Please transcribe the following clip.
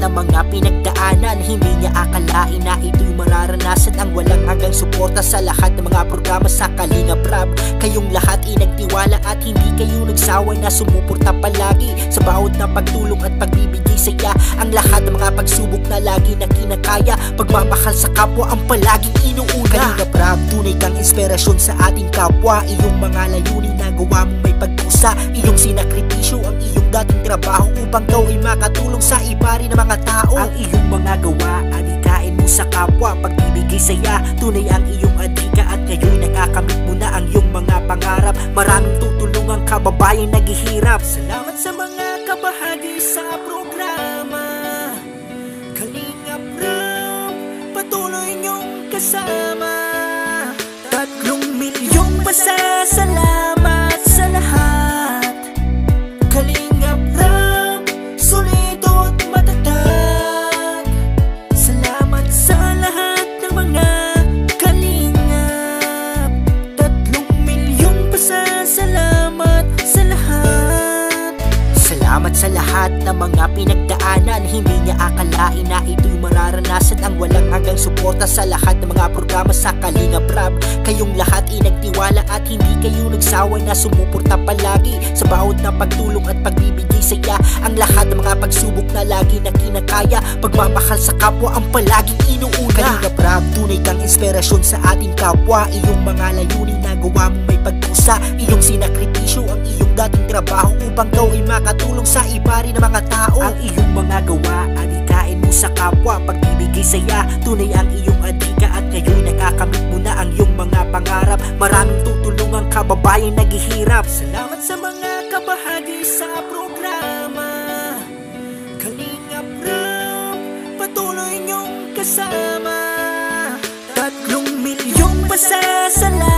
ng mga pinagdaanan, hindi niya akalain na ito'y mararanasan. Ang walang hanggang suporta sa lahat ng mga programa sa Kalingap Rap. Kayong lahat inagtiwala at hindi kayo nagsawa na sumuporta palagi sa bawat na pagtulong at pagbibigay saya. Ang lahat ng mga pagsubok na lagi na kinakaya, pagmamahal sa kapwa ang palaging inuuna. Kalingap Rap, tunay kang inspirasyon sa ating kapwa. Iyong mga layunin na gawa mong may pagkusa, iyong sinakripisyo ang iyong dating trabaho upang ikaw ay makatulong sa iba rin ng mga tao. Ang iyong mga gawa, adikain mo sa kapwa, pagbibigay saya, tunay ang iyong adika at ngayon nakakamit mo na ang iyong mga pangarap. Maraming tutulungang kababayan naghihirap. Salamat sa mga kabahagi sa programa Kalingap Rap, patuloy niyong kasama. 3 milyong pasasalamat sa lahat. Kalingap Rap, solido at matatag. Salamat sa lahat ng mga kalingap. 3 milyong pasasalamat sa lahat. Salamat sa lahat ng mga pinagdaanan, hindi niya akalain na ito'y mararanasan. Ang walang hanggang suporta sa lahat ng mga programa sa Kalingap Rap. Kayong lahat inagtiwala at hindi kayo nagsawa na sumuporta palagi sa bawat na pagtulong at pagbibigay saya. Ang lahat ng mga pagsubok na lagi na kinakaya, pagmamahal sa kapwa ang palaging inuuna. Kalingap Rap, tunay kang inspirasyon sa ating kapwa. Iyong mga layunin na gawa mong may pagkusa, iyong sinakripisyo ang iyong dating trabaho upang ikaw ay makatulong sa iba rin ng mga tao. Ang iyong mga gawa, adikain mo sa kapwa, pagbibigay saya, tunay ang iyong adika at ngayon nakakamit mo na ang iyong mga pangarap. Maraming tutulungang kababayan naghihirap. Salamat sa mga kabahagi sa programa Kalingap Rap, patuloy niyong kasama. 3 milyong pasasalamat